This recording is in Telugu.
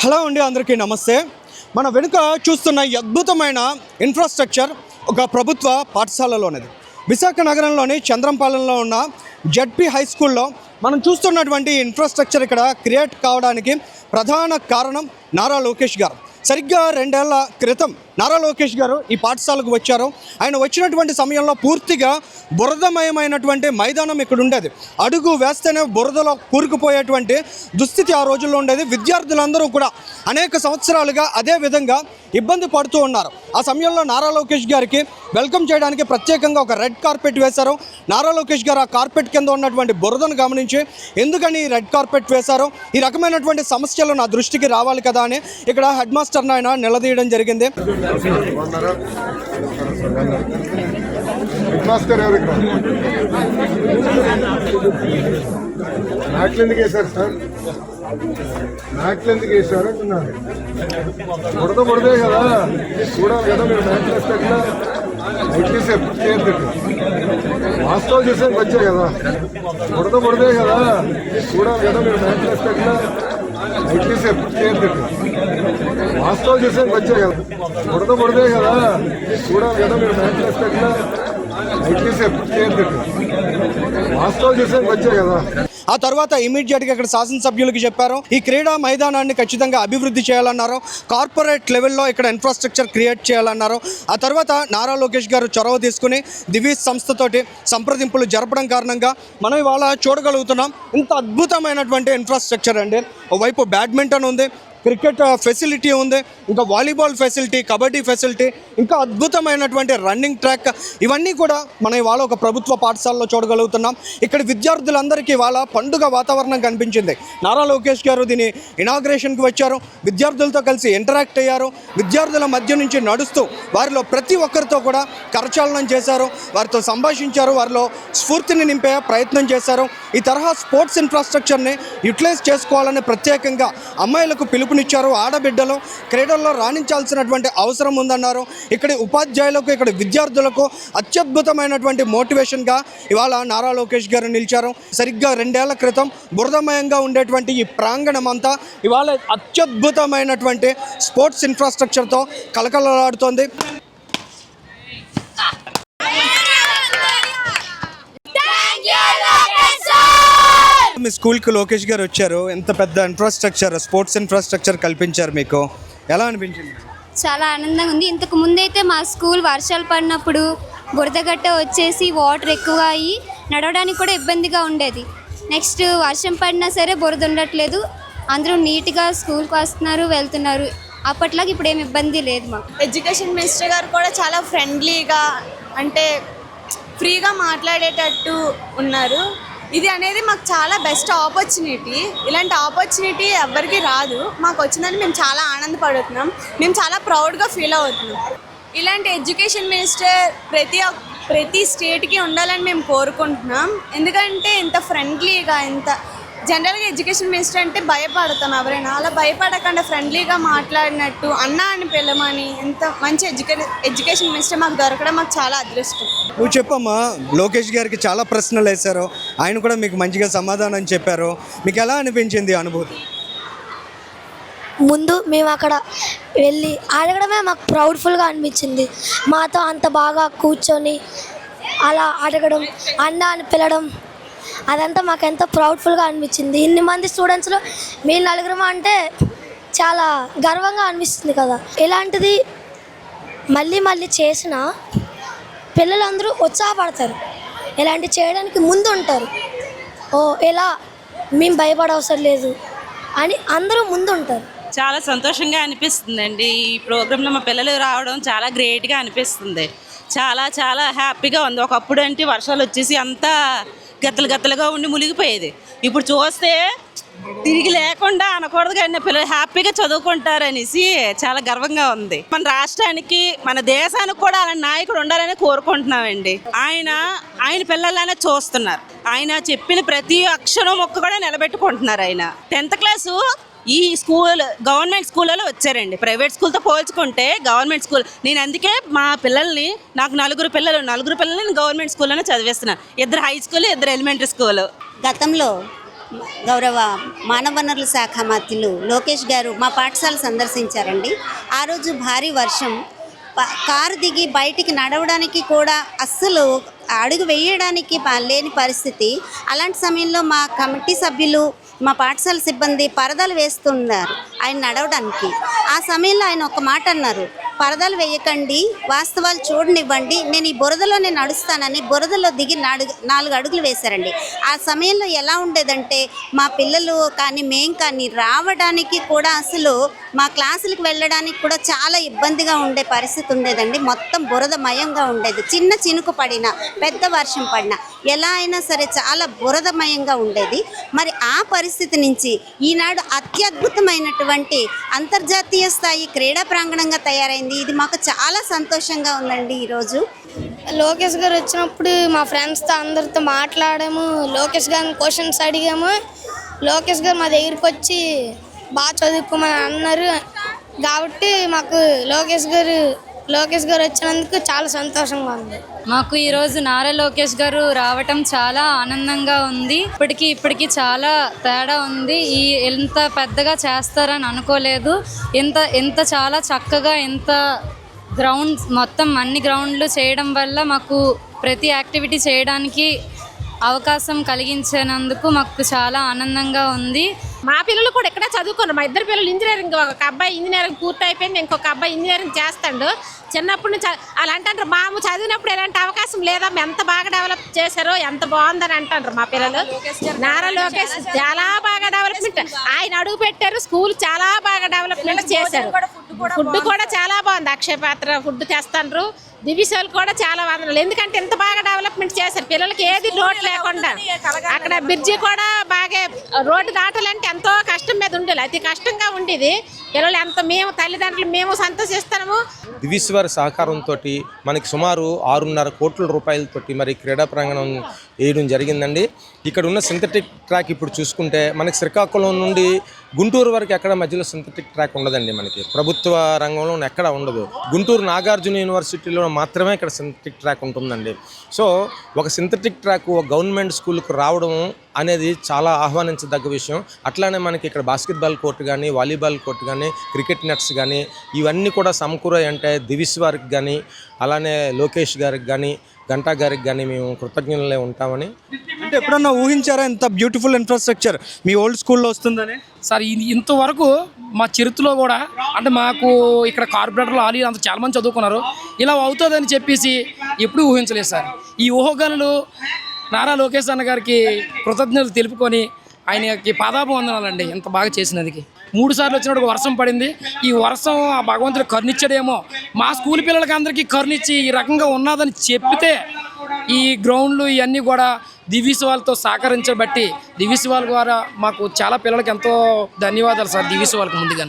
హలో అండి, అందరికీ నమస్తే. మన వెనుక చూస్తున్న ఈ అద్భుతమైన ఇన్ఫ్రాస్ట్రక్చర్ ఒక ప్రభుత్వ పాఠశాలలోనిది. విశాఖ నగరంలోని చంద్రంపాలెంలో ఉన్న జెడ్పీ హై స్కూల్లో మనం చూస్తున్నటువంటి ఇన్ఫ్రాస్ట్రక్చర్ ఇక్కడ క్రియేట్ కావడానికి ప్రధాన కారణం నారా లోకేష్ గారు. సరిగ్గా 2 ఏళ్ల క్రితం నారా లోకేష్ గారు ఈ పాఠశాలకు వచ్చారు. ఆయన వచ్చినటువంటి సమయంలో పూర్తిగా బురదమయమైనటువంటి మైదానం ఇక్కడ ఉండేది. అడుగు వేస్తేనే బురదలో కూరుకుపోయేటువంటి దుస్థితి ఆ రోజుల్లో ఉండేది. విద్యార్థులందరూ కూడా అనేక సంవత్సరాలుగా అదే విధంగా ఇబ్బంది పడుతూ ఉన్నారు. ఆ సమయంలో నారా లోకేష్ గారికి వెల్కమ్ చేయడానికి ప్రత్యేకంగా ఒక రెడ్ కార్పెట్ వేశారు. నారా లోకేష్ గారు ఆ కార్పెట్ కింద ఉన్నటువంటి బురదను గమనించి ఎందుకని రెడ్ కార్పెట్ వేశారో, ఈ రకమైనటువంటి సమస్యలు నా దృష్టికి రావాలి కదా అని ఇక్కడ హెడ్ మాస్టర్ ఆయన నిలదీయడం జరిగింది. నాట్లెందుకు వేశారు సార్? నాట్లెందుకు వేశారు అంటున్నాను. బుడదే కదా, చూడాలి కదా మీరు. నాట్లేస్టెట్లా వాస్తవాలు చూసేందుకు వచ్చాయి కదా. బుడదే కదా, చూడాలి కదా మీరు. నాట్లేస్టెట్లా వాస్తవాలు చూసేందుకు వచ్చాయి కదా. బుడదే కదా, చూడాలి కదా మీరు. నాట్లేస్టెట్లా వాస్తవాలు చూసేందుకు వచ్చాయి కదా. ఆ తర్వాత ఇమీడియట్గా ఇక్కడ శాసనసభ్యులకి చెప్పారు, ఈ క్రీడా మైదానాన్ని ఖచ్చితంగా అభివృద్ధి చేయాలన్నారు. కార్పొరేట్ లెవెల్లో ఇక్కడ ఇన్ఫ్రాస్ట్రక్చర్ క్రియేట్ చేయాలన్నారు. ఆ తర్వాత నారా లోకేష్ గారు చొరవ తీసుకుని దివీస్ సంస్థతోటి సంప్రదింపులు జరపడం కారణంగా మనం ఇవాళ చూడగలుగుతున్నాం ఇంత అద్భుతమైనటువంటి ఇన్ఫ్రాస్ట్రక్చర్ అండి. ఓవైపు బ్యాడ్మింటన్ ఉంది, క్రికెట్ ఫెసిలిటీ ఉంది, ఇంకా వాలీబాల్ ఫెసిలిటీ, కబడ్డీ ఫెసిలిటీ, ఇంకా అద్భుతమైనటువంటి రన్నింగ్ ట్రాక్, ఇవన్నీ కూడా మనం ఇవాళ ఒక ప్రభుత్వ పాఠశాలలో చూడగలుగుతున్నాం. ఇక్కడ విద్యార్థులందరికీ ఇవాళ పండుగ వాతావరణం కనిపించింది. నారా లోకేష్ గారు దీని ఇనాగ్రేషన్కి వచ్చారు, విద్యార్థులతో కలిసి ఇంటరాక్ట్ అయ్యారు, విద్యార్థుల మధ్య నుంచి నడుస్తూ వారిలో ప్రతి ఒక్కరితో కూడా కరచాలనం చేశారు, వారితో సంభాషించారు, వారిలో స్ఫూర్తిని నింపే ప్రయత్నం చేశారు. ఈ తరహా స్పోర్ట్స్ ఇన్ఫ్రాస్ట్రక్చర్ని యూటిలైజ్ చేసుకోవాలని ప్రత్యేకంగా అమ్మాయిలకు పిలుపునిచ్చారు. ఆడబిడ్డలు క్రీడల్లో రాణించాల్సినటువంటి అవసరం ఉందన్నారు. ఇక్కడి ఉపాధ్యాయులకు, ఇక్కడ విద్యార్థులకు అత్యద్భుతమైనటువంటి మోటివేషన్గా ఇవాళ నారా లోకేష్ గారు నిలిచారు. సరిగ్గా 2 ఏళ్ల క్రితం బురదమయంగా ఉండేటువంటి ఈ ప్రాంగణం అంతా ఇవాళ అత్యద్భుతమైనటువంటి స్పోర్ట్స్ ఇన్ఫ్రాస్ట్రక్చర్తో కలకలలాడుతోంది. మీ స్కూల్కి లోకేష్ గారు వచ్చారు, ఎంత పెద్ద ఇన్ఫ్రాస్ట్రక్చర్, స్పోర్ట్స్ ఇన్ఫ్రాస్ట్రక్చర్ కల్పించారు, మీకు ఎలా అనిపించింది? చాలా ఆనందంగా ఉంది. ఇంతకు ముందైతే మా స్కూల్ వర్షాలు పడినప్పుడు బురదగట్ట వచ్చేసి వాటర్ ఎక్కువగా అయ్యి నడవడానికి కూడా ఇబ్బందిగా ఉండేది. నెక్స్ట్ వర్షం పడినా సరే బురద ఉండట్లేదు, అందరూ నీట్గా స్కూల్కి వస్తున్నారు, వెళ్తున్నారు. అప్పట్లాగా ఇప్పుడు ఏమి ఇబ్బంది లేదు. మాకు ఎడ్యుకేషన్ మినిస్టర్ గారు కూడా చాలా ఫ్రెండ్లీగా, అంటే ఫ్రీగా మాట్లాడేటట్టు ఉన్నారు. ఇది అనేది మాకు చాలా బెస్ట్ ఆపర్చునిటీ. ఇలాంటి ఆపర్చునిటీ ఎవరికి రాదు. మాకు వచ్చిందని మేము చాలా ఆనందపడుతున్నాం, మేము చాలా ప్రౌడ్గా ఫీల్ అవుతున్నాం. ఇలాంటి ఎడ్యుకేషన్ మినిస్టర్ ప్రతి స్టేట్కి ఉండాలని మేము కోరుకుంటున్నాం. ఎందుకంటే ఇంత ఫ్రెండ్లీగా, ఇంత జనరల్గా ఎడ్యుకేషన్ మినిస్టర్ అంటే భయపడతాం ఎవరైనా, అలా భయపడకుండా ఫ్రెండ్లీగా మాట్లాడినట్టు అన్న అని పిలమని ఎంత మంచి ఎడ్యుకేషన్ మినిస్టర్ మాకు దొరకడం మాకు చాలా అదృష్టం. నువ్వు చెప్పమ్మా, లోకేష్ గారికి చాలా ప్రశ్నలు వేశారు, ఆయన కూడా మీకు మంచిగా సమాధానం చెప్పారు, మీకు ఎలా అనిపించింది అనుభూతి? ముందు మేము అక్కడ వెళ్ళి అడగడమే మాకు ప్రౌడ్ఫుల్గా అనిపించింది. మాతో అంత బాగా కూర్చొని అలా అడగడం, అన్న అని పిలవడం, అదంతా మాకు ఎంతో ప్రౌడ్ఫుల్గా అనిపించింది. ఇన్ని మంది స్టూడెంట్స్లో మీ నలుగురు అంటే చాలా గర్వంగా అనిపిస్తుంది కదా. ఇలాంటిది మళ్ళీ మళ్ళీ చేసిన పిల్లలందరూ ఉత్సాహపడతారు, ఇలాంటి చేయడానికి ముందు ఉంటారు. ఓ ఇలా మేము భయపడవసరం లేదు అని అందరూ ముందు ఉంటారు. చాలా సంతోషంగా అనిపిస్తుందండి. ఈ ప్రోగ్రాంలో మా పిల్లలు రావడం చాలా గ్రేట్గా అనిపిస్తుంది. చాలా చాలా హ్యాపీగా ఉంది. ఒకప్పుడు అంటే వర్షాలు వచ్చేసి అంతా గత్తలుగా ఉండి మునిగిపోయేది. ఇప్పుడు చూస్తే తిరిగి లేకుండా అనకూడదు కానీ పిల్లలు హ్యాపీగా చదువుకుంటారనేసి చాలా గర్వంగా ఉంది. మన రాష్ట్రానికి, మన దేశానికి కూడా అలాంటి నాయకుడు ఉండాలని కోరుకుంటున్నామండి. ఆయన పిల్లలనే చూస్తున్నారు. ఆయన చెప్పిన ప్రతి అక్షరం మొక్క కూడా నిలబెట్టుకుంటున్నారు. ఆయన 10th క్లాసు ఈ స్కూల్ గవర్నమెంట్ స్కూళ్ళలో వచ్చారండి. ప్రైవేట్ స్కూల్తో పోల్చుకుంటే గవర్నమెంట్ స్కూల్, నేను అందుకే మా పిల్లల్ని, నాకు నలుగురు పిల్లల్ని నేను గవర్నమెంట్ స్కూల్లోనే చదివిస్తున్నాను. 2 హై స్కూల్, 2 ఎలిమెంటరీ స్కూల్. గతంలో గౌరవ మానవ వనరుల శాఖ మంత్రులు లోకేష్ గారు మా పాఠశాల సందర్శించారండి. ఆ రోజు భారీ వర్షం, కారు దిగి బయటికి నడవడానికి కూడా అస్సలు అడుగు వేయడానికి లేని పరిస్థితి. అలాంటి సమయంలో మా కమిటీ సభ్యులు, మా పాఠశాల సిబ్బంది పరదాలు వేస్తున్నారు ఆయన నడవడానికి. ఆ సమయంలో ఆయన ఒక మాట అన్నారు, పరదాలు వేయకండి, వాస్తవాలు చూడనివ్వండి, నేను ఈ బురదలోనే నడుస్తానని బురదలో దిగి 4 అడుగులు వేశారండి. ఆ సమయంలో ఎలా ఉండేదంటే మా పిల్లలు కానీ మేము కానీ రావడానికి కూడా అసలు మా క్లాసులకు వెళ్ళడానికి కూడా చాలా ఇబ్బందిగా ఉండే పరిస్థితి ఉండేదండి. మొత్తం బురదమయంగా ఉండేది. చిన్న చినుకు పడినా, పెద్ద వర్షం పడినా ఎలా అయినా సరే చాలా బురదమయంగా ఉండేది. మరి ఆ పరిస్థితి నుంచి ఈనాడు అత్యద్భుతమైనటువంటి అంతర్జాతీయ స్థాయి క్రీడా ప్రాంగణంగా తయారైంది. ఇది మాకు చాలా సంతోషంగా ఉందండి. ఈరోజు లోకేష్ గారు వచ్చినప్పుడు మా ఫ్రెండ్స్తో అందరితో మాట్లాడాము, లోకేష్ గారిని క్వశ్చన్స్ అడిగాము. లోకేష్ గారు మా దగ్గరికి వచ్చి బాగా చదువుకోమని అన్నారు. కాబట్టి మాకు లోకేష్ గారు వచ్చినందుకు చాలా సంతోషంగా ఉంది. మాకు ఈరోజు నారా లోకేష్ గారు రావటం చాలా ఆనందంగా ఉంది. ఇప్పటికి చాలా తేడా ఉంది. ఎంత పెద్దగా చేస్తారని అనుకోలేదు. ఎంత చాలా చక్కగా గ్రౌండ్స్ మొత్తం అన్ని గ్రౌండ్లు చేయడం వల్ల మాకు ప్రతి యాక్టివిటీ చేయడానికి అవకాశం కలిగించినందుకు మాకు చాలా ఆనందంగా ఉంది. మా పిల్లలు కూడా ఇక్కడ చదువుకున్నారు. మా ఇద్దరు పిల్లలు ఇంజనీరింగ్, ఒక అబ్బాయి ఇంజనీరింగ్ పూర్తి అయిపోయింది, ఇంకొక అబ్బాయి ఇంజనీరింగ్ చేస్తాడు. చిన్నప్పటి నుంచి అలా అంటారు, మాము చదివినప్పుడు ఎలాంటి అవకాశం లేదా, ఎంత బాగా డెవలప్ చేశారో, ఎంత బాగుందని అంటారు మా పిల్లలు. నారా లోకేష్ చాలా బాగా డెవలప్మెంట్ ఆయన అడుగు పెట్టారు. స్కూల్ చాలా బాగా డెవలప్మెంట్ చేశారు. ఫుడ్ కూడా చాలా బాగుంది. అక్షయ పాత్ర ఫుడ్ తెస్తాండ్రు. దివిసోలు కూడా చాలా వందనాలు. ఎందుకంటే ఎంత బాగా డెవలప్మెంట్ చేశారు. పిల్లలకి ఏది లోటు లేకుండా. అక్కడ బ్రిడ్జి కూడా బాగా, రోడ్డు దాటాలంటే ఎంతో కష్టం మీద ఉండేది, అతి కష్టంగా ఉండేది. పిల్లలు మేము తల్లిదండ్రులు మేము సంతోషిస్తాము. దివిశ్వర్ సహకారంతో మనకి సుమారు 6.5 కోట్ల రూపాయలతోటి మరి క్రీడా ప్రాంగణం వేయడం జరిగిందండి. ఇక్కడ ఉన్న సింథటిక్ ట్రాక్ ఇప్పుడు చూసుకుంటే మనకి శ్రీకాకుళం నుండి గుంటూరు వరకు ఎక్కడ మధ్యలో సింథటిక్ ట్రాక్ ఉండదండి. మనకి ప్రభుత్వ రంగంలో ఎక్కడ ఉండదు. గుంటూరు నాగార్జున యూనివర్సిటీలో మాత్రమే ఇక్కడ సింథటిక్ ట్రాక్ ఉంటుందండి. సో ఒక సింథటిక్ ట్రాక్ ఒక గవర్నమెంట్ స్కూల్కు రావడం అనేది చాలా ఆహ్వానించదగ్గ విషయం. అట్లానే మనకి ఇక్కడ బాస్కెట్బాల్ కోర్టు కానీ, వాలీబాల్ కోర్టు కానీ, క్రికెట్ నెట్స్ కానీ ఇవన్నీ కూడా సమకూరాయి. అంటే దివిశ్వార్కి కానీ, అలానే లోకేష్ గారికి కానీ, గంటా గారికి కానీ మేము కృతజ్ఞతలే ఉంటామని. అంటే ఎప్పుడన్నా ఊహించారా ఇంత బ్యూటిఫుల్ ఇన్ఫ్రాస్ట్రక్చర్ మీ ఓల్డ్ స్కూల్లో వస్తుందని? సార్ ఇంతవరకు మా చరిత్రలో కూడా అంటే మాకు ఇక్కడ కార్పొరేటర్లు ఆలి అంత చాలామంది చదువుకున్నారు, ఇలా అవుతుందని చెప్పేసి ఎప్పుడూ ఊహించలేదు సార్. ఈ ఊహగానులు నారా లోకేష్ అన్న గారికి కృతజ్ఞతలు తెలుపుకొని ఆయనకి పాదాభివందనాలండి ఇంత బాగా చేసినందుకు. 3 సార్లు వచ్చినప్పుడు వర్షం పడింది. ఈ వర్షం ఆ భగవంతుడు కరుణిచ్చాడేమో, మా స్కూల్ పిల్లలకి అందరికీ కరుణిచ్చి ఈ రకంగా ఉన్నదని చెప్పితే ఈ గ్రౌండ్లు ఇవన్నీ కూడా దివిస్ వాళ్ళతో సహకరించబట్టి దివిస్ వాళ్ళ ద్వారా మాకు చాలా పిల్లలకి ఎంతో ధన్యవాదాలు సార్. దివిస్ వాళ్ళకి ముందుగా